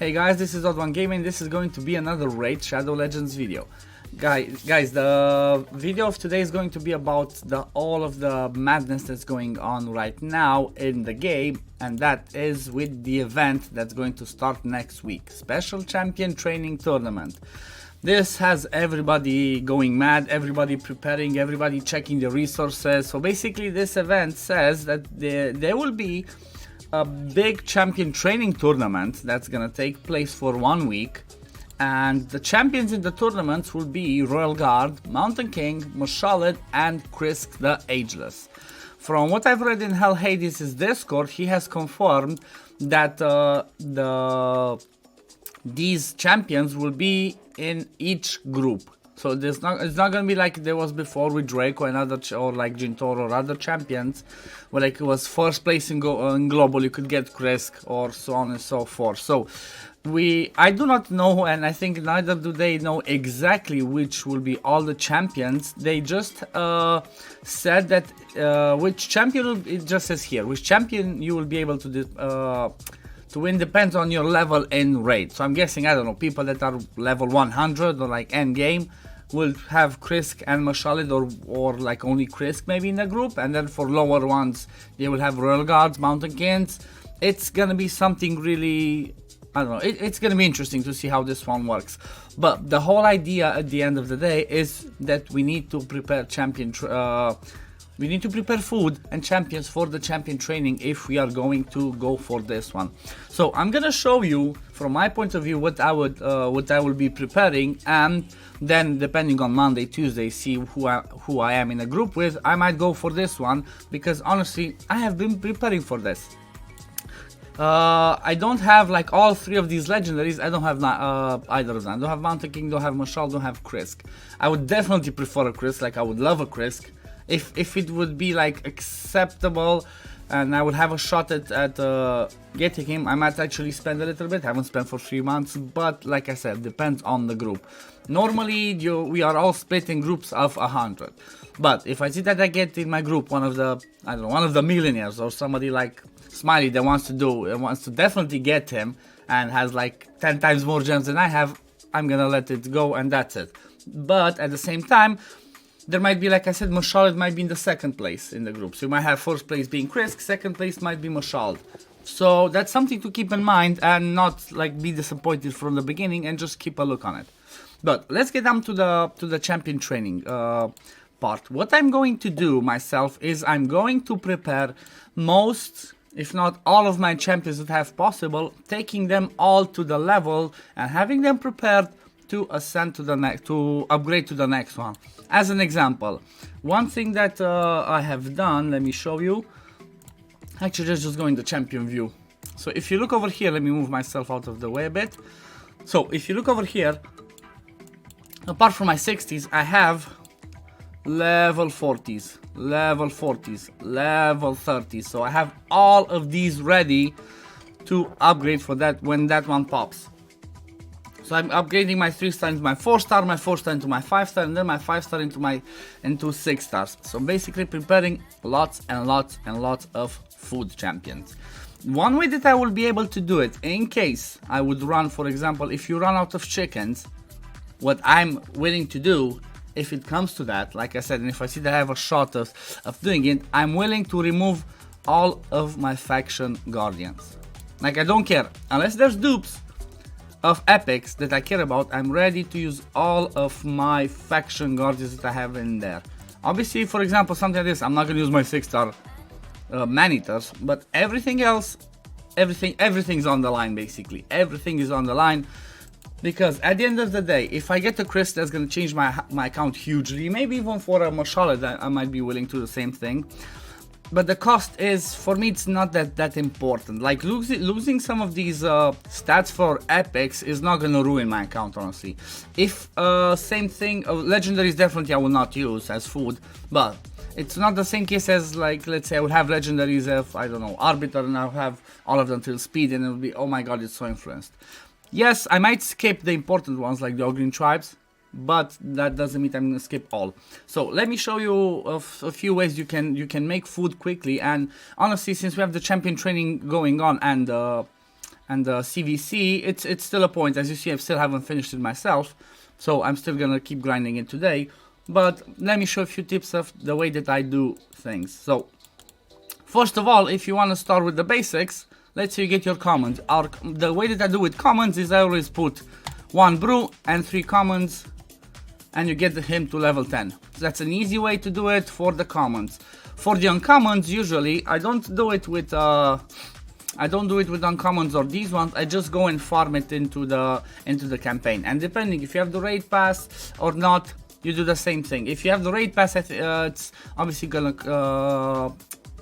Hey guys, this is OddOneGaming. This is going to be another Raid Shadow Legends video. Guys, the video of today is going to be about all of the madness that's going on right now in the game, and that is with the event that's going to start next week. Special Champion Training Tournament. This has everybody going mad, everybody preparing, everybody checking the resources. So basically this event says that there will be a big champion training tournament that's gonna take place for 1 week, and the champions in the tournaments will be Royal Guard, Mountain King, Moshaled, and Krisk the Ageless. From what I've read in Hell Hades' Discord, he has confirmed that these champions will be in each group. So it's not gonna be like there was before with Draco and other or like Jintor or other champions, where like it was first place in global you could get Krisk or so on and so forth. So I do not know, and I think neither do they know exactly which will be all the champions. They just said that which champion, it just says here, which champion you will be able to win depends on your level in raid. So I'm guessing, I don't know, people that are level 100 or like end game will have Krisk and Moshaled, or like only Krisk maybe in the group, and then for lower ones they will have Royal Guards, Mountain Kings. It's gonna be something really, I don't know, it's gonna be interesting to see how this one works. But the whole idea at the end of the day is that we need to prepare we need to prepare food and champions for the champion training if we are going to go for this one. So I'm gonna show you from my point of view what I will be preparing, and then depending on Monday, Tuesday, see who I am in a group with. I might go for this one because honestly I have been preparing for this. I don't have like all three of these legendaries. I don't have either of them. I don't have Mountain King, don't have Marshall, don't have Krisk. I would definitely prefer a Krisk, like I would love a Krisk. If it would be like acceptable and I would have a shot at getting him, I might actually spend a little bit. I haven't spent for 3 months, but like I said, depends on the group. Normally we are all split in groups of 100, but if I see that I get in my group one of the millionaires or somebody like Smiley that wants to definitely get him and has like 10 times more gems than I have, I'm gonna let it go and that's it. But at the same time, there might be, like I said, Moshaled might be in the second place in the group. So you might have first place being Krisk, second place might be Moshaled. So that's something to keep in mind and not like be disappointed from the beginning, and just keep a look on it. But let's get down to the champion training part. What I'm going to do myself is I'm going to prepare most, if not all of my champions that have possible, taking them all to the level and having them prepared to ascend to the next, to upgrade to the next one. As an example, one thing that I have done, let me show you. Actually, let's just go in the champion view. So if you look over here, let me move myself out of the way a bit. So if you look over here, apart from my 60s, I have level 40s, level 40s, level 30s. So I have all of these ready to upgrade for that when that one pops. So I'm upgrading my 3-star into my 4-star, my 4-star into my 5-star, and then my 5-star into 6 stars. So basically preparing lots and lots and lots of food champions. One way that I will be able to do it, in case I would run, for example, if you run out of chickens, what I'm willing to do, if it comes to that, like I said, and if I see that I have a shot of doing it, I'm willing to remove all of my faction guardians. Like, I don't care, unless there's dupes of epics that I care about, I'm ready to use all of my faction guardians that I have in there. Obviously, for example, something like this, I'm not gonna use my 6-star man-eaters, but everything else, everything's on the line basically. Everything is on the line, because at the end of the day, if I get a Krisk, that's gonna change my account hugely. Maybe even for a Moshaled, I might be willing to do the same thing. But the cost is, for me, it's not that important. Like losing some of these stats for epics is not gonna ruin my account, honestly. If same thing, legendaries definitely I will not use as food, but it's not the same case as, like, let's say I would have legendaries of, I don't know, Arbiter, and I'll have all of them till speed, and it'll be, oh my god, it's so influenced. Yes, I might skip the important ones like the Ogrin tribes, but that doesn't mean I'm gonna skip all. So let me show you a few ways you can make food quickly. And honestly, since we have the champion training going on and and the CVC, it's still a point. As you see, I still haven't finished it myself, so I'm still gonna keep grinding it today. But let me show a few tips of the way that I do things. So first of all, if you want to start with the basics, let's say you get your commons. The way that I do with commons is I always put 1 brew and 3 commons, and you get him to level 10. So that's an easy way to do it for the commons. For the uncommons, usually I don't do it with uncommons or these ones. I just go and farm it into the campaign. And depending if you have the raid pass or not, you do the same thing. If you have the raid pass, it's obviously gonna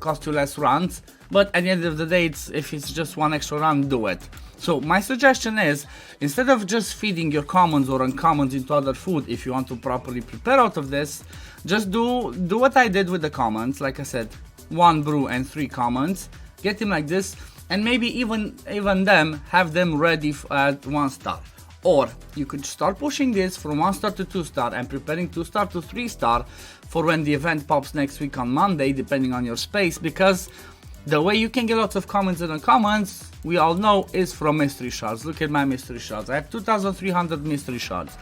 cost you less runs. But at the end of the day, if it's just one extra run, do it. So my suggestion is, instead of just feeding your commons or uncommons into other food, if you want to properly prepare out of this, just do what I did with the commons. Like I said, 1 brew and 3 commons. Get them like this, and maybe even them, have them ready at 1 star. Or you could start pushing this from 1 star to 2 star and preparing 2 star to 3 star for when the event pops next week on Monday, depending on your space, because the way you can get lots of commons and uncommons, we all know, is from mystery shards. Look at my mystery shards. I have 2,300 mystery shards.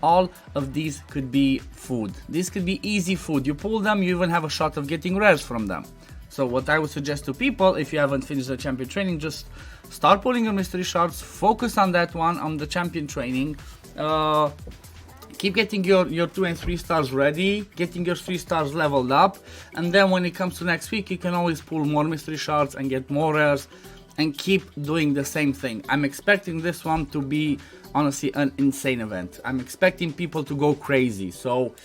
All of these could be food. These could be easy food. You pull them, you even have a shot of getting rares from them. So what I would suggest to people, if you haven't finished the champion training, just start pulling your mystery shards, focus on that one, on the champion training. Keep getting your 2 and 3 stars ready, getting your 3 stars leveled up, and then when it comes to next week, you can always pull more mystery shards and get more rares, and keep doing the same thing. I'm expecting this one to be, honestly, an insane event. I'm expecting people to go crazy, so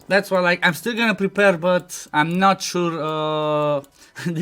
that's why, like, I'm still gonna prepare, but I'm not sure,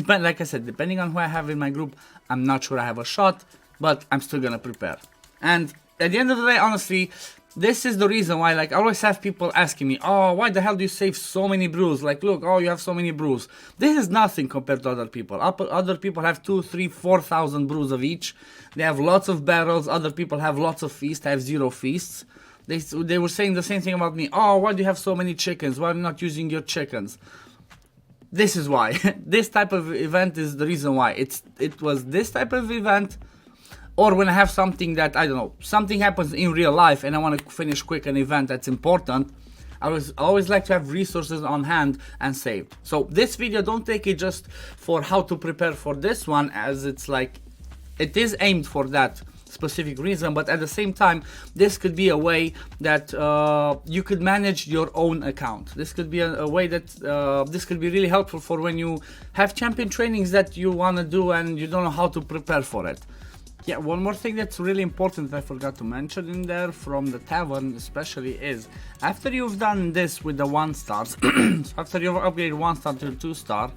like I said, depending on who I have in my group, I'm not sure I have a shot, but I'm still gonna prepare. And at the end of the day, honestly, this is the reason why, like, I always have people asking me, oh, why the hell do you save so many brews? Like, look, oh, you have so many brews. This is nothing compared to other people. Other people have 2, 3, 4,000 brews of each. They have lots of barrels. Other people have lots of feasts. I have 0 feasts. They were saying the same thing about me. Oh, why do you have so many chickens? Why are you not using your chickens? This is why. This type of event is the reason why. It was this type of event. Or when I have something that, I don't know, something happens in real life and I want to finish quick an event that's important, I always like to have resources on hand and saved. So this video, don't take it just for how to prepare for this one, as it's like, it is aimed for that specific reason, but at the same time, this could be a way that you could manage your own account. This could be a way that this could be really helpful for when you have champion trainings that you want to do and you don't know how to prepare for it. Yeah, one more thing that's really important that I forgot to mention in there from the tavern especially is, after you've done this with the 1 stars, so after you've upgraded 1 star to 2 star,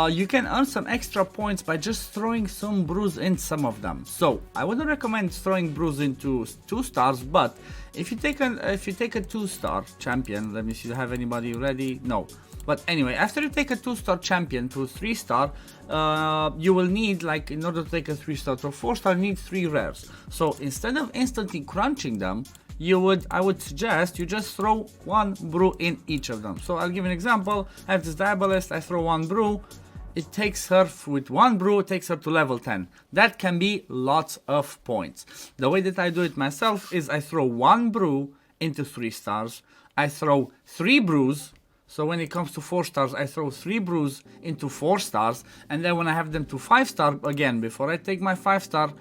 you can earn some extra points by just throwing some brews in some of them. So I wouldn't recommend throwing brews into 2 stars, but if you take a 2 star champion, let me see, do I have anybody ready? No. But anyway, after you take a 2 star champion to 3 star, you will need, like, in order to take a 3 star to a 4 star, you need 3 rares. So instead of instantly crunching them, I would suggest you just throw 1 brew in each of them. So I'll give an example. I have this Diabolist, I throw 1 brew. It takes her, with 1 brew, it takes her to level 10. That can be lots of points. The way that I do it myself is I throw 1 brew into 3 stars. I throw 3 brews. So when it comes to 4 stars, I throw 3 brews into 4 stars, and then when I have them to 5 star, again, before I take my 5 star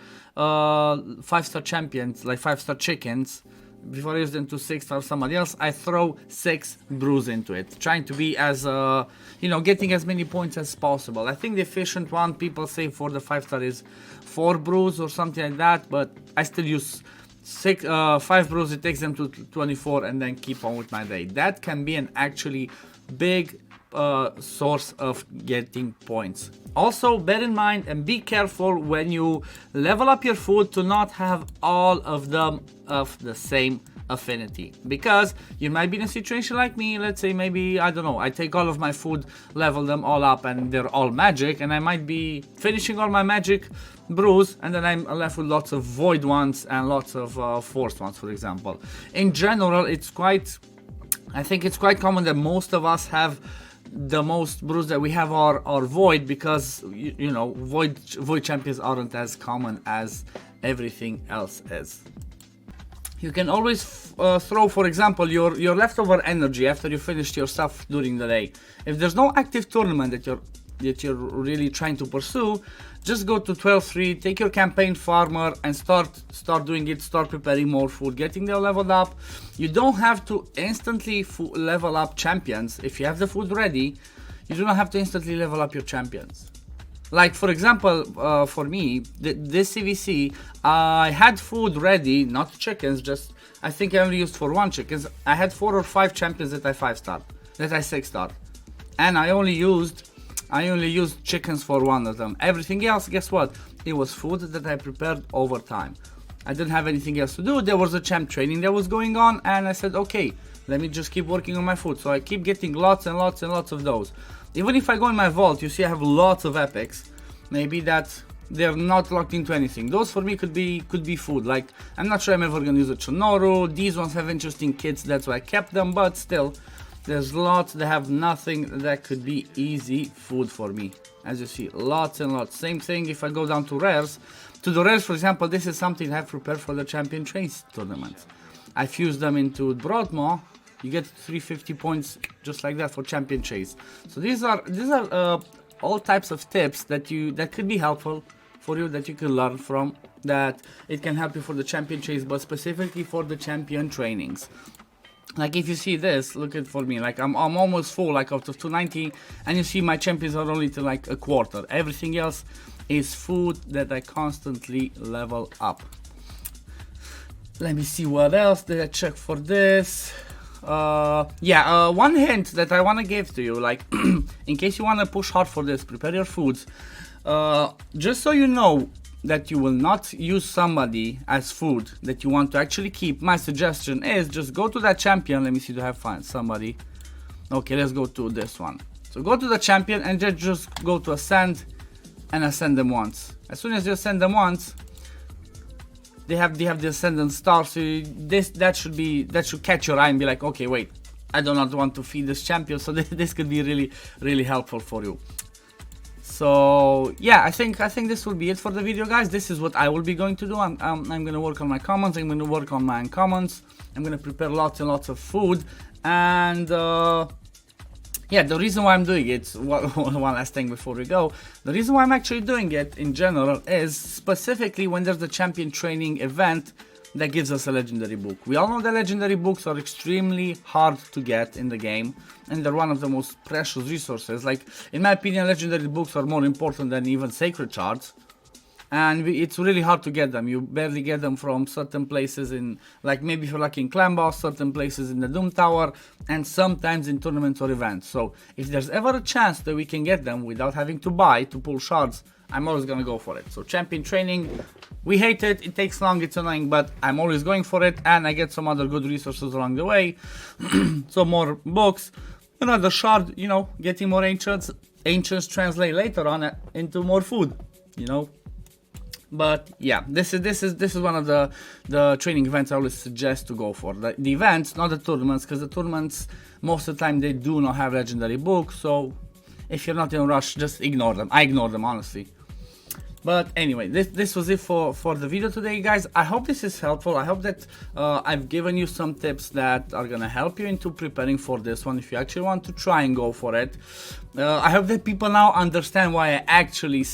champions, like 5 star chickens, before I use them to 6 star somebody else, I throw 6 brews into it, trying to be as, getting as many points as possible. I think the efficient one, people say for the 5 star is 4 brews or something like that, but I still use 5 brews, it takes them to 24, and then keep on with my day. That can be an actually big source of getting points. Also, bear in mind and be careful when you level up your food to not have all of them of the same affinity, because you might be in a situation like me. Let's say maybe, I don't know, I take all of my food, level them all up, and they're all magic, and I might be finishing all my magic brews, and then I'm left with lots of void ones and lots of forced ones, for example. In general, I think it's quite common that most of us have the most brews that we have are void, because you know, void champions aren't as common as everything else is. You can always throw, for example, your leftover energy after you finished your stuff during the day. If there's no active tournament that you're really trying to pursue, just go to 12-3, take your campaign farmer and start doing it, start preparing more food, getting them leveled up. You don't have to instantly level up champions. If you have the food ready, you do not have to instantly level up your champions. Like, for example, for me, this CVC, I had food ready, not chickens, just, I think I only used for 1 chickens. I had 4 or 5 champions that I 5-star, that I 6-star. And I only used chickens for 1 of them. Everything else, guess what? It was food that I prepared over time. I didn't have anything else to do. There was a champ training that was going on, and I said, okay, let me just keep working on my food. So I keep getting lots and lots and lots of those. Even if I go in my vault, you see I have lots of epics. Maybe that they're not locked into anything. Those for me could be food. Like, I'm not sure I'm ever gonna use a Chonoru. These ones have interesting kits, that's why I kept them, but still, there's lots that have nothing that could be easy food for me. As you see, lots and lots. Same thing if I go down to rares. To the rares, for example, this is something I have prepared for the champion trace tournaments. I fused them into Broadmaw. You get 350 points just like that for champion chase. So these are all types of tips that could be helpful for you, that you can learn from, that it can help you for the champion chase, but specifically for the champion trainings. Like if you see this, look at for me, like I'm almost full, like out of 290, and you see my champions are only to like a quarter. Everything else is food that I constantly level up. Let me see what else did I check for this. One hint that I want to give to you, like in case you want to push hard for this, prepare your foods. Just so you know that you will not use somebody as food that you want to actually keep, my suggestion is just go to that champion. Let me see, do I have find somebody? Okay, let's go to this one. So go to the champion and just go to ascend and ascend them once. As soon as you ascend them once, they have the ascendant star, so that should catch your eye and be like, okay, wait, I do not want to feed this champion, so this could be really helpful for you. So yeah, I think this will be it for the video, guys. This is what I will be going to do. I'm gonna work on my commons. I'm gonna work on my uncommons. I'm gonna prepare lots and lots of food, and yeah, the reason why I'm doing it, one last thing before we go, the reason why I'm actually doing it in general is specifically when there's the champion training event that gives us a legendary book. We all know that legendary books are extremely hard to get in the game, and they're one of the most precious resources. Like, in my opinion, legendary books are more important than even sacred shards. And it's really hard to get them. You barely get them from certain places in, like maybe if you're lucky in Clan Boss, certain places in the Doom Tower, and sometimes in tournaments or events. So if there's ever a chance that we can get them without having to buy to pull shards, I'm always gonna go for it. So champion training, we hate it, it takes long, it's annoying, but I'm always going for it, and I get some other good resources along the way. So more books, another shard, you know, getting more ancients translate later on into more food, you know. But yeah, this is one of the training events I always suggest to go for. The events, not the tournaments, because the tournaments most of the time they do not have legendary books. So if you're not in a rush, just ignore them. I ignore them, honestly. But anyway, this was it for the video today, guys. I hope this is helpful. I hope that I've given you some tips that are gonna help you into preparing for this one if you actually want to try and go for it. I hope that people now understand why I actually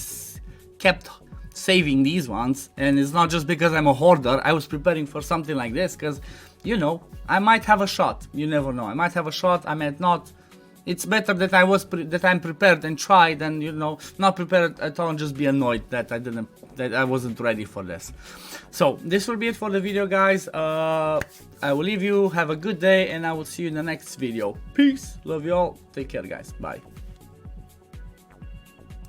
kept saving these ones, and it's not just because I'm a hoarder. I was preparing for something like this because, you know, I might have a shot. You never know. I might have a shot, I might not. It's better that I'm prepared and try than, you know, not prepared at all and just be annoyed that I wasn't ready for this. So this will be it for the video, guys. I will leave you. Have a good day, and I will see you in the next video. Peace. Love you all. Take care, guys. Bye.